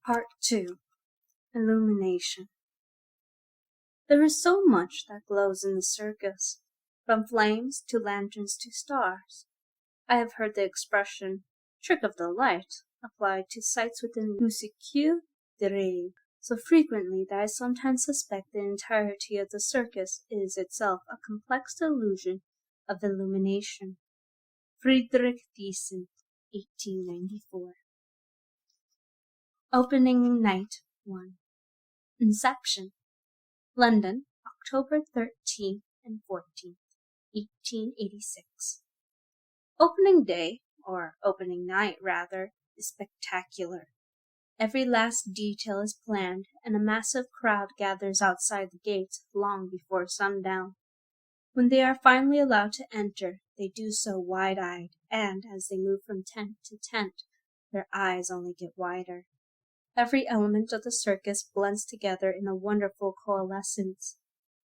Part 2. Illumination. There is so much that glows in the circus, from flames to lanterns to stars. I have heard the expression, trick of the light, applied to sights within le circuit de rêve so frequently that I sometimes suspect the entirety of the circus is itself a complex delusion of illumination. Friedrich Thyssen, 1894. Opening Night 1. Inception. London, October 13th and 14th, 1886. Opening day, or opening night rather, is spectacular. Every last detail is planned, and a massive crowd gathers outside the gates long before sundown. When they are finally allowed to enter, they do so wide-eyed, and as they move from tent to tent, their eyes only get wider. Every element of the circus blends together in a wonderful coalescence.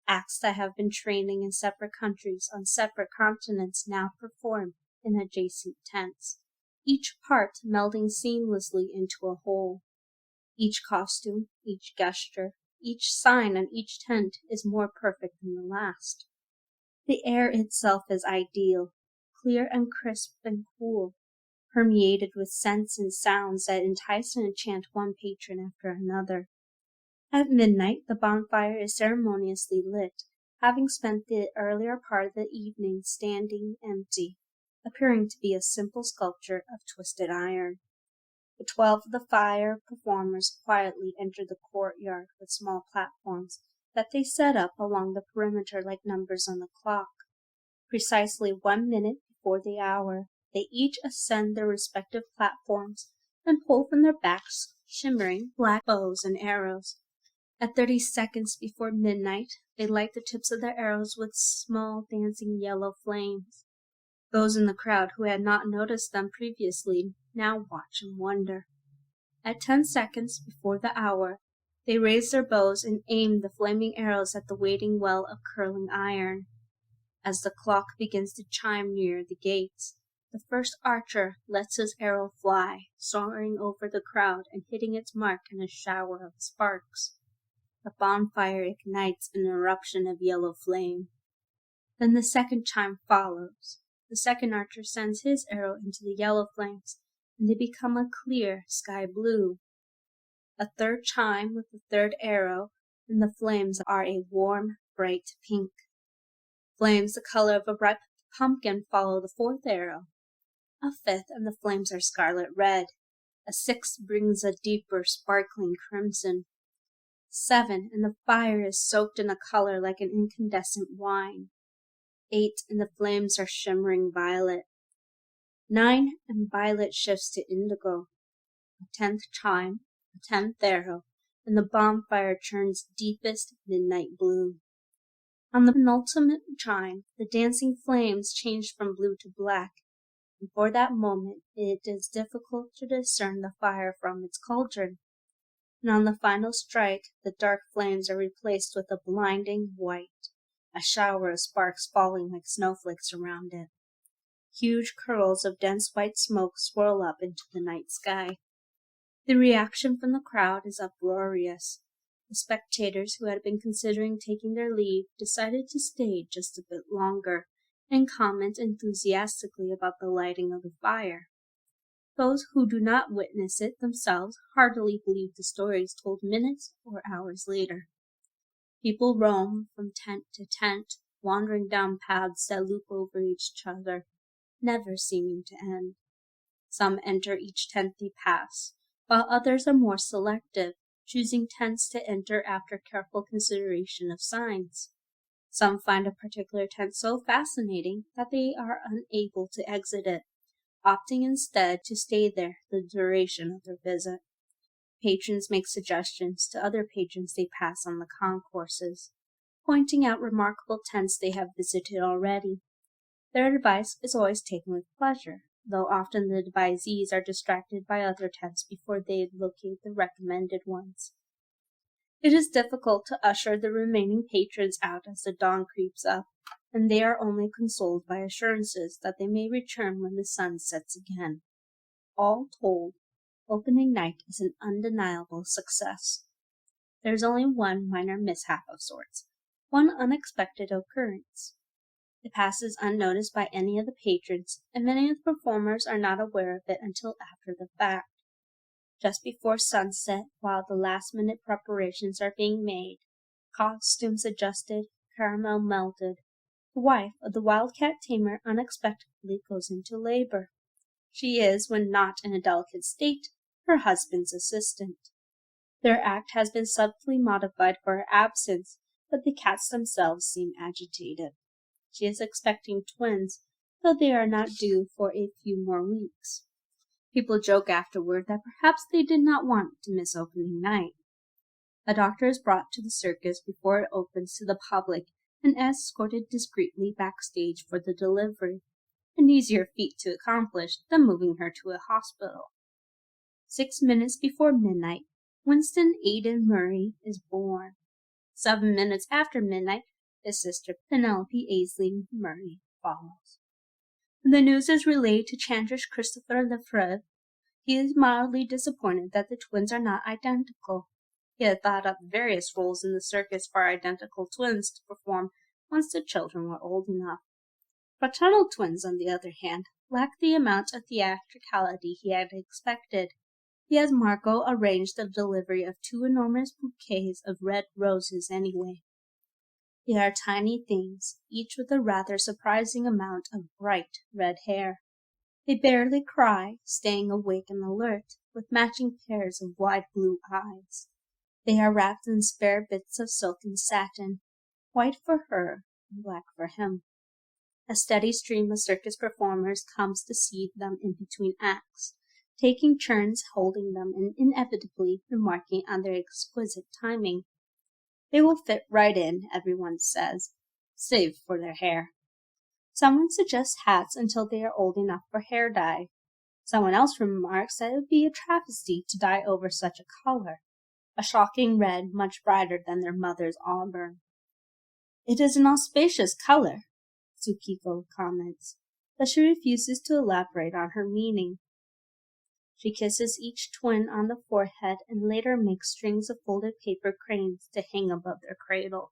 Acts that have been training in separate countries on separate continents now perform in adjacent tents, each part melding seamlessly into a whole. Each costume, each gesture, each sign on each tent is more perfect than the last. The air itself is ideal, clear and crisp and cool, permeated with scents and sounds that entice and enchant one patron after another. At midnight, the bonfire is ceremoniously lit, having spent the earlier part of the evening standing empty, appearing to be a simple sculpture of twisted iron. The 12 of the fire performers quietly enter the courtyard with small platforms that they set up along the perimeter like numbers on the clock. Precisely 1 minute before the hour, they each ascend their respective platforms and pull from their backs shimmering black bows and arrows. At 30 seconds before midnight, they light the tips of their arrows with small dancing yellow flames. Those in the crowd who had not noticed them previously now watch and wonder. At 10 seconds before the hour, they raise their bows and aim the flaming arrows at the waiting well of curling iron. As the clock begins to chime near the gates, the first archer lets his arrow fly, soaring over the crowd and hitting its mark in a shower of sparks. The bonfire ignites in an eruption of yellow flame. Then the second chime follows. The second archer sends his arrow into the yellow flames, and they become a clear sky blue. A third chime with the third arrow, and the flames are a warm, bright pink. Flames the color of a ripe pumpkin follow the fourth arrow. A fifth, and the flames are scarlet red. A sixth brings a deeper, sparkling crimson. 7, and the fire is soaked in a color like an incandescent wine. 8, and the flames are shimmering violet. 9, and violet shifts to indigo. A 10th chime, a 10th arrow, and the bonfire turns deepest midnight blue. On the penultimate chime, the dancing flames change from blue to black, and for that moment it is difficult to discern the fire from its cauldron. And on the final strike, the dark flames are replaced with a blinding white, a shower of sparks falling like snowflakes around it. Huge curls of dense white smoke swirl up into the night sky. The reaction from the crowd is uproarious. The spectators who had been considering taking their leave decided to stay just a bit longer and comment enthusiastically about the lighting of the fire. Those who do not witness it themselves heartily believe the stories told minutes or hours later. People roam from tent to tent, wandering down paths that loop over each other, never seeming to end. Some enter each tent they pass, while others are more selective, choosing tents to enter after careful consideration of signs. Some find a particular tent so fascinating that they are unable to exit it, opting instead to stay there the duration of their visit. Patrons make suggestions to other patrons they pass on the concourses, pointing out remarkable tents they have visited already. Their advice is always taken with pleasure, though often the advisees are distracted by other tents before they locate the recommended ones. It is difficult to usher the remaining patrons out as the dawn creeps up, and they are only consoled by assurances that they may return when the sun sets again. All told, opening night is an undeniable success. There is only one minor mishap of sorts, one unexpected occurrence. It passes unnoticed by any of the patrons, and many of the performers are not aware of it until after the fact. Just before sunset, while the last-minute preparations are being made, costumes adjusted, caramel melted, the wife of the wildcat tamer unexpectedly goes into labor. She is, when not in a delicate state, her husband's assistant. Their act has been subtly modified for her absence, but the cats themselves seem agitated. She is expecting twins, though they are not due for a few more weeks. People joke afterward that perhaps they did not want to miss opening night. A doctor is brought to the circus before it opens to the public and escorted discreetly backstage for the delivery, an easier feat to accomplish than moving her to a hospital. 6 minutes before midnight, Winston Aidan Murray is born. 7 minutes after midnight, his sister Penelope Aislinn Murray follows. When the news is relayed to Chantress Christopher Lefebvre, he is mildly disappointed that the twins are not identical. He had thought up various roles in the circus for identical twins to perform once the children were old enough. Fraternal twins, on the other hand, lack the amount of theatricality he had expected. He has Margot arrange the delivery of 2 enormous bouquets of red roses anyway. They are tiny things, each with a rather surprising amount of bright red hair. They barely cry, staying awake and alert, with matching pairs of wide blue eyes. They are wrapped in spare bits of silk and satin, white for her and black for him. A steady stream of circus performers comes to see them in between acts, taking turns holding them and inevitably remarking on their exquisite timing. They will fit right in, everyone says, save for their hair. Someone suggests hats until they are old enough for hair dye. Someone else remarks that it would be a travesty to dye over such a color, a shocking red much brighter than their mother's auburn. It is an auspicious color, Tsukiko comments, but she refuses to elaborate on her meaning. She kisses each twin on the forehead and later makes strings of folded paper cranes to hang above their cradle.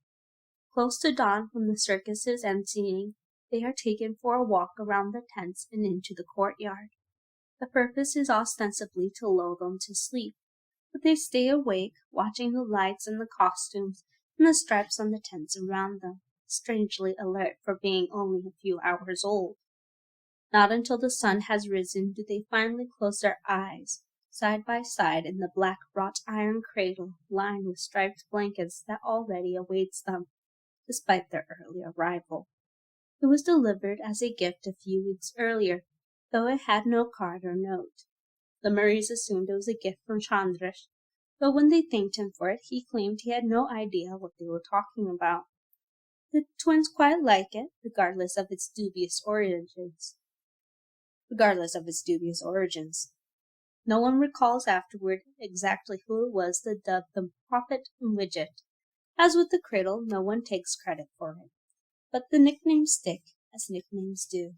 Close to dawn, when the circus is emptying, they are taken for a walk around the tents and into the courtyard. The purpose is ostensibly to lull them to sleep, but they stay awake, watching the lights and the costumes and the stripes on the tents around them, strangely alert for being only a few hours old. Not until the sun has risen do they finally close their eyes, side by side in the black wrought iron cradle lined with striped blankets that already awaits them, despite their early arrival. It was delivered as a gift a few weeks earlier, though it had no card or note. The Murrays assumed it was a gift from Chantress, though when they thanked him for it, he claimed he had no idea what they were talking about. The twins quite like it, regardless of its dubious origins. No one recalls afterward exactly who it was that dubbed them Prophet and Widget. As with the cradle, no one takes credit for it, but the nicknames stick, as nicknames do.